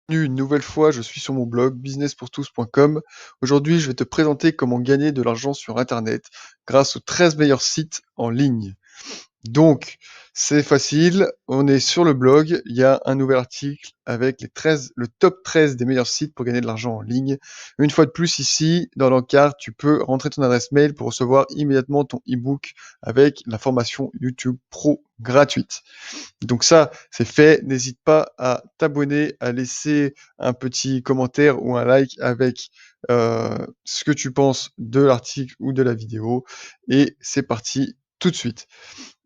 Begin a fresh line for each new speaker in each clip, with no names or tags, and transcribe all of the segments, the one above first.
Une nouvelle fois, je suis sur mon blog businesspourtous.com. Aujourd'hui, je vais te présenter comment gagner de l'argent sur Internet grâce aux 13 meilleurs sites en ligne. Donc, c'est facile, on est sur le blog, il y a un nouvel article avec le top 13 des meilleurs sites pour gagner de l'argent en ligne. Une fois de plus, ici, dans l'encart, tu peux rentrer ton adresse mail pour recevoir immédiatement ton e-book avec la formation YouTube Pro gratuite. Donc ça, c'est fait. N'hésite pas à t'abonner, à laisser un petit commentaire ou un like avec ce que tu penses de l'article ou de la vidéo. Et c'est parti tout de suite.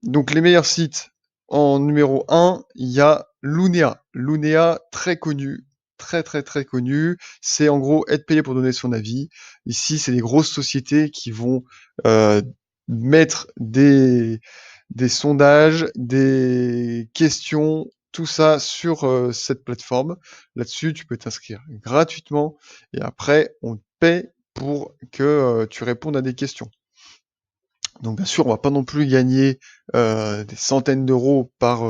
Donc les meilleurs sites, en numéro 1, il y a Lunea. Lunea, très connu, très connu. C'est en gros être payé pour donner son avis. Ici, c'est des grosses sociétés qui vont mettre des sondages, des questions, tout ça sur cette plateforme. Là-dessus, tu peux t'inscrire gratuitement et après, on te paie pour que tu répondes à des questions. Donc bien sûr, on va pas non plus gagner des centaines d'euros par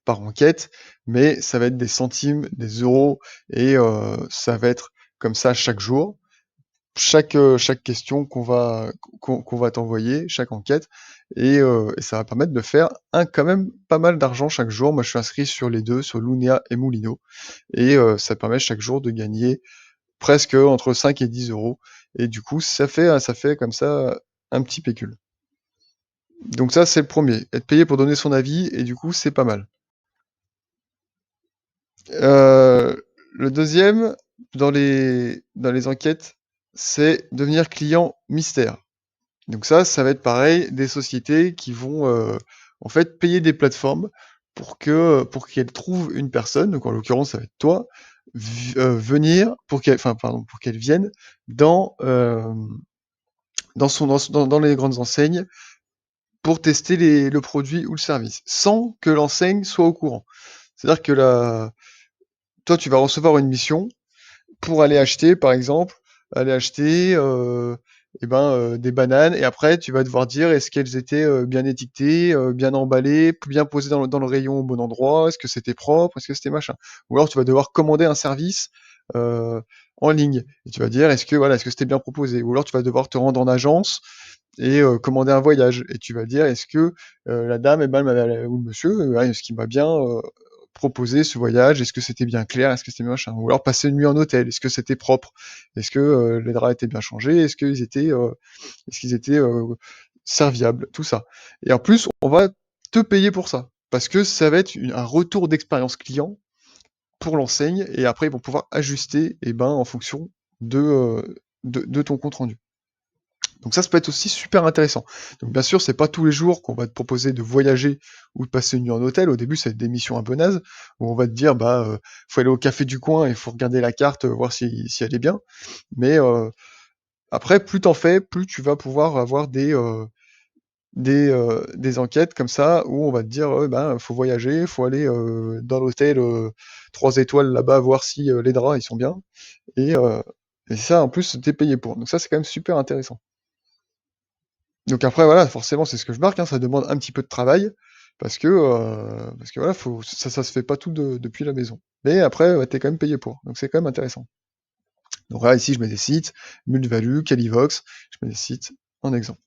enquête, mais ça va être des centimes, des euros, et ça va être comme ça chaque jour. Chaque question qu'on va t'envoyer, chaque enquête, et ça va permettre de faire quand même pas mal d'argent chaque jour. Moi, je suis inscrit sur les deux, sur Lunea et Moulino, et ça permet chaque jour de gagner presque entre 5 et 10 euros. Et du coup, ça fait comme ça un petit pécule. Donc ça, c'est le premier. Être payé pour donner son avis, et du coup, c'est pas mal. Euh, le deuxième, dans les enquêtes, c'est devenir client mystère. Donc ça va être pareil, des sociétés qui vont en fait payer des plateformes pour qu'elles trouvent une personne, donc en l'occurrence ça va être toi, venir pour qu'elle vienne dans dans les grandes enseignes pour tester le produit ou le service, sans que l'enseigne soit au courant. C'est-à-dire que toi tu vas recevoir une mission pour aller acheter, par exemple, aller acheter des bananes, et après tu vas devoir dire est-ce qu'elles étaient bien étiquetées, bien emballées, bien posées dans le rayon au bon endroit, est-ce que c'était propre, est-ce que c'était machin. Ou alors tu vas devoir commander un service euh, en ligne, et tu vas dire est-ce que c'était bien proposé. Ou alors tu vas devoir te rendre en agence et commander un voyage, et tu vas dire est-ce que la dame ou le monsieur est-ce qu'il m'a bien proposé ce voyage, est-ce que c'était bien clair, est-ce que c'était bien machin, ou alors passer une nuit en hôtel, est-ce que c'était propre, est-ce que les draps étaient bien changés, est-ce qu'ils étaient serviables, tout ça. Et en plus, on va te payer pour ça, parce que ça va être un retour d'expérience client pour l'enseigne, et après ils vont pouvoir ajuster en fonction de ton compte rendu. Donc ça peut être aussi super intéressant. Donc bien sûr, c'est pas tous les jours qu'on va te proposer de voyager ou de passer une nuit en hôtel. Au début, c'est des missions un peu nazes, où on va te dire, faut aller au café du coin, il faut regarder la carte, voir si elle est bien. Mais après, plus t'en fais, plus tu vas pouvoir avoir des enquêtes comme ça, où on va te dire, faut voyager, faut aller dans l'hôtel 3 étoiles là-bas, voir si les draps, ils sont bien. Et, euh, et ça, en plus, t'es payé pour. Donc ça, c'est quand même super intéressant. Donc après, voilà, forcément, c'est ce que je marque, hein, ça demande un petit peu de travail, parce que voilà, ça se fait pas tout depuis la maison. Mais après, ouais, t'es quand même payé pour, donc c'est quand même intéressant. Donc là, ici, je mets des sites, Multvalue, Calivox, je mets des sites en exemple.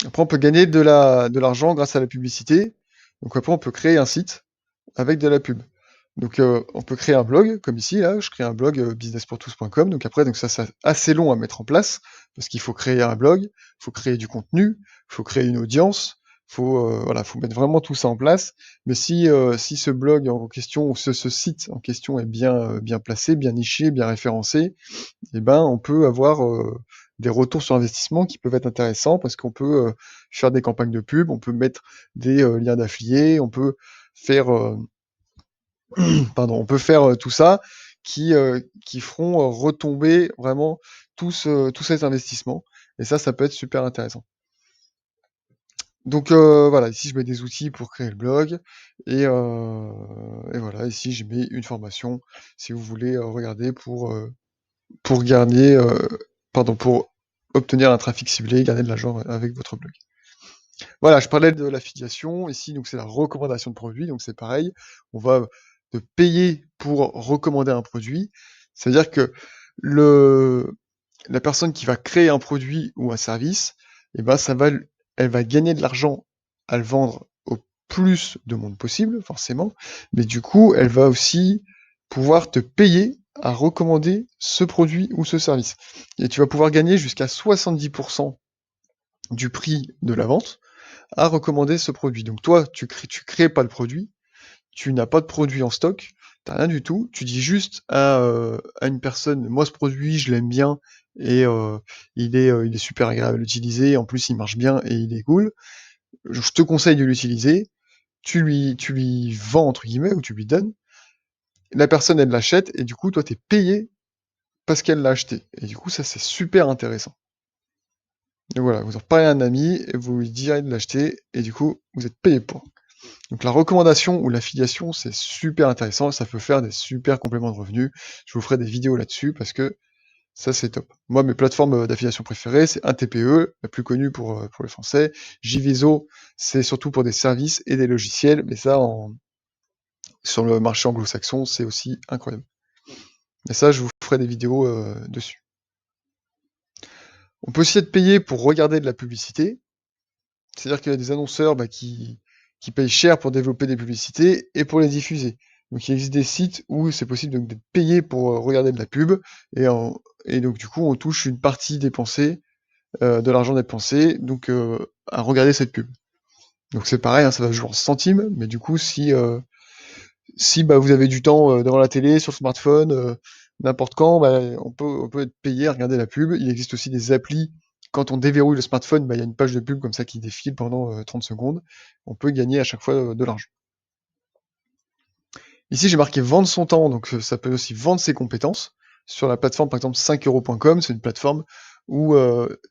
Après, on peut gagner de l'argent grâce à la publicité. Donc après, on peut créer un site avec de la pub. Donc on peut créer un blog, comme ici, là, je crée un blog businesspourtous.com. Donc après, ça c'est assez long à mettre en place, parce qu'il faut créer un blog, il faut créer du contenu, il faut créer une audience, faut mettre vraiment tout ça en place. Mais si ce blog en question, ou ce site en question est bien placé, bien niché, bien référencé, eh ben on peut avoir des retours sur investissement qui peuvent être intéressants, parce qu'on peut faire des campagnes de pub, on peut mettre des liens d'affiliés, on peut faire on peut faire tout ça qui feront retomber vraiment tout cet investissement. Et ça peut être super intéressant. Donc voilà, ici je mets des outils pour créer le blog, et voilà, ici je mets une formation si vous voulez regarder pour gagner, pour obtenir un trafic ciblé, gagner de l'argent avec votre blog. Voilà, je parlais de l'affiliation ici, donc c'est la recommandation de produits, donc c'est pareil, on va de payer pour recommander un produit. C'est-à-dire que la personne qui va créer un produit ou un service, eh ben, elle va gagner de l'argent à le vendre au plus de monde possible, forcément, mais du coup, elle va aussi pouvoir te payer à recommander ce produit ou ce service. Et tu vas pouvoir gagner jusqu'à 70% du prix de la vente à recommander ce produit. Donc toi, tu crées pas le produit, tu n'as pas de produit en stock, t'as rien du tout, tu dis juste à une personne, moi ce produit, je l'aime bien, et il est super agréable à utiliser, en plus il marche bien et il est cool, je te conseille de l'utiliser, tu lui vends entre guillemets, ou tu lui donnes, la personne elle l'achète, et du coup toi t'es payé parce qu'elle l'a acheté. Et du coup ça c'est super intéressant. Et voilà, vous en parlez à un ami, et vous lui direz de l'acheter, et du coup vous êtes payé pour. Donc la recommandation ou l'affiliation, c'est super intéressant, ça peut faire des super compléments de revenus. Je vous ferai des vidéos là-dessus parce que ça c'est top. Moi, mes plateformes d'affiliation préférées, c'est 1TPE, la plus connue pour les Français. JViso, c'est surtout pour des services et des logiciels, mais ça, sur le marché anglo-saxon, c'est aussi incroyable. Mais ça, je vous ferai des vidéos dessus. On peut aussi être payé pour regarder de la publicité. C'est-à-dire qu'il y a des annonceurs qui payent cher pour développer des publicités et pour les diffuser. Donc il existe des sites où c'est possible d'être payé pour regarder de la pub, et, et donc du coup on touche une partie dépensée, de l'argent dépensé, donc à regarder cette pub. Donc c'est pareil, hein, ça va jouer en centimes, mais du coup si vous avez du temps devant la télé, sur le smartphone, n'importe quand, on peut être payé à regarder la pub. Il existe aussi des applis. Quand on déverrouille le smartphone, il y a une page de pub comme ça qui défile pendant 30 secondes. On peut gagner à chaque fois de l'argent. Ici, j'ai marqué vendre son temps, donc ça peut aussi vendre ses compétences. Sur la plateforme, par exemple, 5euros.com, c'est une plateforme où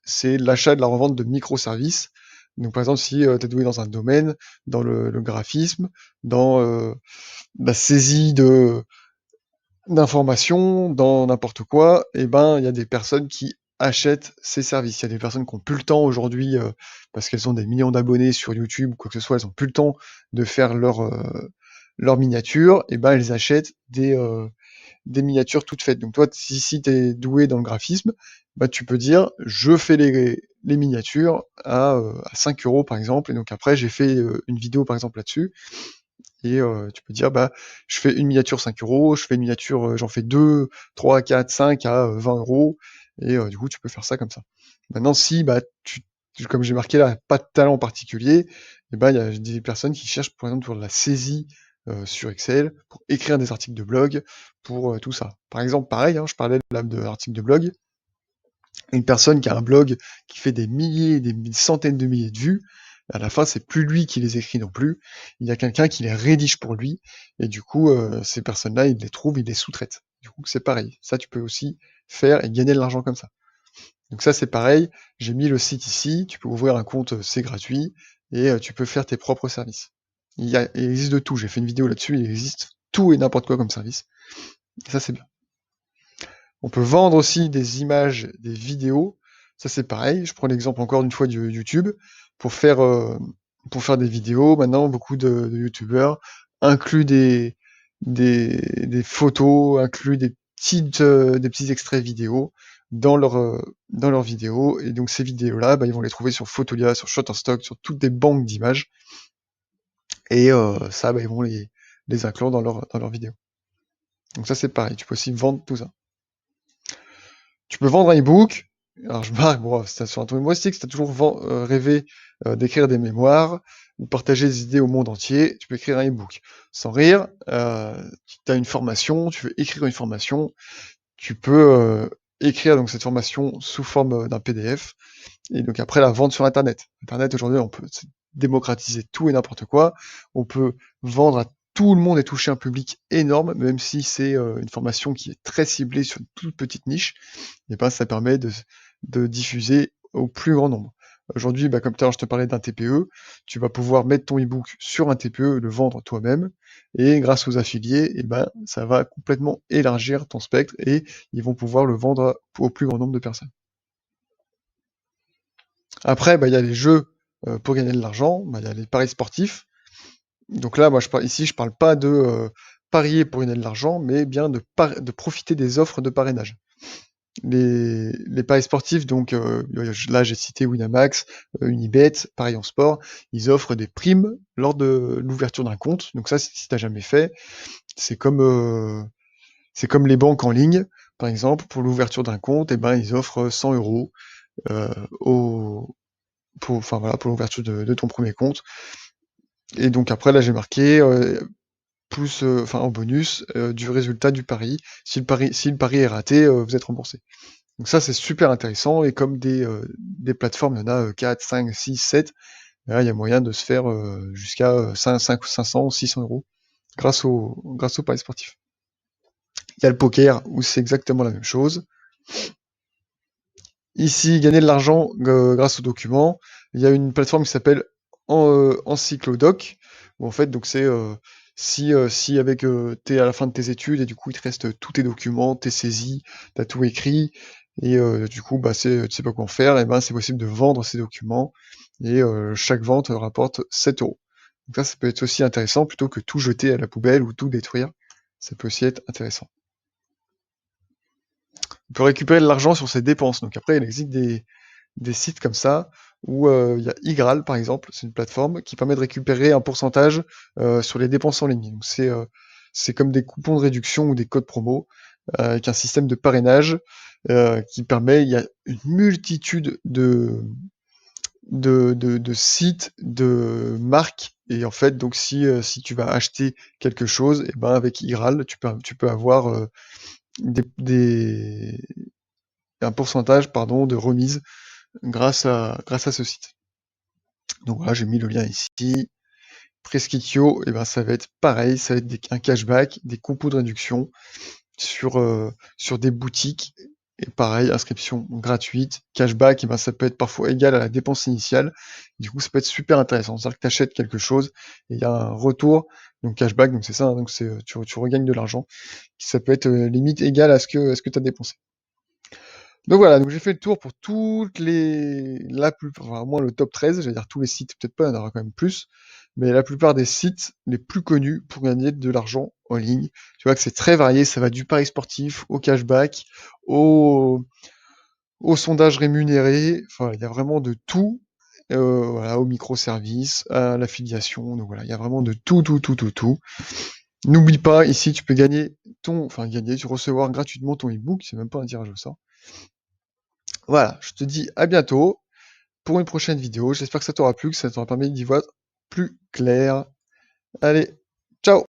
c'est l'achat et de la revente de microservices. Donc, par exemple, si tu es doué dans un domaine, dans le graphisme, dans la saisie d'informations, dans n'importe quoi, et il y a des personnes qui achètent ces services. Il y a des personnes qui ont plus le temps aujourd'hui, parce qu'elles ont des millions d'abonnés sur YouTube ou quoi que ce soit, elles ont plus le temps de faire leur miniature, et elles achètent des miniatures toutes faites. Donc toi, si tu es doué dans le graphisme, tu peux dire je fais les miniatures à 5 euros par exemple, et donc après j'ai fait une vidéo par exemple là-dessus, et tu peux dire je fais une miniature 5 euros, je fais une miniature, j'en fais 2, 3, 4, 5 à 20 euros, et du coup tu peux faire ça comme ça. Maintenant si comme j'ai marqué là, pas de talent particulier, et il y a des personnes qui cherchent par exemple pour de la saisie sur Excel, pour écrire des articles de blog, pour tout ça. Par exemple, pareil, hein, je parlais là de l'article de blog, une personne qui a un blog qui fait des milliers, des centaines de milliers de vues, à la fin, c'est plus lui qui les écrit non plus, il y a quelqu'un qui les rédige pour lui, et du coup, ces personnes-là, il les trouve, il les sous-traite. Du coup, c'est pareil. Ça, tu peux aussi faire et gagner de l'argent comme ça. Donc ça, c'est pareil. J'ai mis le site ici, tu peux ouvrir un compte, c'est gratuit, et tu peux faire tes propres services. Il existe de tout, j'ai fait une vidéo là-dessus, il existe tout et n'importe quoi comme service. Et ça, c'est bien. On peut vendre aussi des images, des vidéos. Ça, c'est pareil. Je prends l'exemple encore une fois du YouTube. Pour faire, euh, pour faire des vidéos, maintenant, beaucoup de YouTubeurs incluent des photos, incluent des petits extraits vidéo dans leurs vidéos. Et donc, ces vidéos-là, ils vont les trouver sur Photolia, sur Shutterstock, sur toutes des banques d'images. Et ça, ils vont les inclure dans leurs vidéos. Donc ça, c'est pareil. Tu peux aussi vendre tout ça. Tu peux vendre un e-book. Alors je marque, bon, si t'as sur un ton humoristique, si t'as toujours rêvé d'écrire des mémoires ou partager des idées au monde entier, tu peux écrire un e-book. Sans rire, tu as une formation, tu veux écrire une formation, tu peux écrire donc cette formation sous forme d'un PDF, et donc après la vendre sur Internet. Internet aujourd'hui, on peut démocratiser tout et n'importe quoi. On peut vendre à tout le monde et toucher un public énorme, même si c'est une formation qui est très ciblée sur une toute petite niche, et ça permet de diffuser au plus grand nombre. Aujourd'hui, comme tout à l'heure je te parlais d'un TPE, tu vas pouvoir mettre ton e-book sur un TPE et le vendre toi-même, et grâce aux affiliés, ça va complètement élargir ton spectre, et ils vont pouvoir le vendre au plus grand nombre de personnes. Après, il y a les jeux pour gagner de l'argent, il y a les paris sportifs. Donc là, moi, ici, je parle pas parier pour gagner de l'argent, mais bien de profiter des offres de parrainage. Les paris sportifs, donc là j'ai cité Winamax, Unibet, Paris en sport, ils offrent des primes lors de l'ouverture d'un compte. Donc ça, si t'as jamais fait, c'est comme les banques en ligne, par exemple, pour l'ouverture d'un compte, et ben ils offrent 100 euros pour l'ouverture de ton premier compte. Et donc après là j'ai marqué plus, en bonus du résultat du pari. Si le pari est raté, vous êtes remboursé. Donc ça, c'est super intéressant, et comme des plateformes, il y en a 4, 5, 6, 7, là, il y a moyen de se faire jusqu'à 500, 600 euros grâce au paris sportif. Il y a le poker où c'est exactement la même chose. Ici, gagner de l'argent grâce aux documents. Il y a une plateforme qui s'appelle Encyclodoc, où en fait, donc c'est si avec t'es à la fin de tes études et du coup il te reste tous tes documents, tes saisies, t'as tout écrit, et du coup bah tu sais pas quoi en faire, et ben c'est possible de vendre ces documents, et chaque vente rapporte 7 euros. Donc ça peut être aussi intéressant plutôt que tout jeter à la poubelle ou tout détruire. Ça peut aussi être intéressant. On peut récupérer de l'argent sur ses dépenses. Donc après, il existe des sites comme ça où il y a Igral, par exemple, c'est une plateforme qui permet de récupérer un pourcentage sur les dépenses en ligne. Donc c'est comme des coupons de réduction ou des codes promo avec un système de parrainage qui permet, il y a une multitude de sites, de marques, et en fait, donc si tu vas acheter quelque chose, et ben avec Igral, tu peux avoir des un pourcentage, pardon, de remise grâce à ce site. Donc voilà, j'ai mis le lien ici. Presqu'Itio, et ben ça va être pareil, ça va être un cashback, des coupons de réduction sur des boutiques. Et pareil, inscription gratuite, cashback, et ben ça peut être parfois égal à la dépense initiale. Du coup, ça peut être super intéressant. C'est-à-dire que tu achètes quelque chose et il y a un retour, donc cashback, donc c'est ça, hein, donc tu regagnes de l'argent. Ça peut être limite égal à ce que tu as dépensé. Donc voilà, donc j'ai fait le tour pour au moins le top 13, j'allais dire tous les sites, peut-être pas, il y en aura quand même plus, mais la plupart des sites les plus connus pour gagner de l'argent en ligne. Tu vois que c'est très varié, ça va du pari sportif au cashback, au, au sondage rémunéré, enfin il y a vraiment de tout, voilà, au microservice, à l'affiliation, donc voilà, il y a vraiment de tout, tout, tout, tout, tout. N'oublie pas, ici tu peux tu recevoir gratuitement ton ebook, c'est même pas un tirage au sort. Voilà, je te dis à bientôt pour une prochaine vidéo. J'espère que ça t'aura plu, que ça t'aura permis d'y voir plus clair. Allez,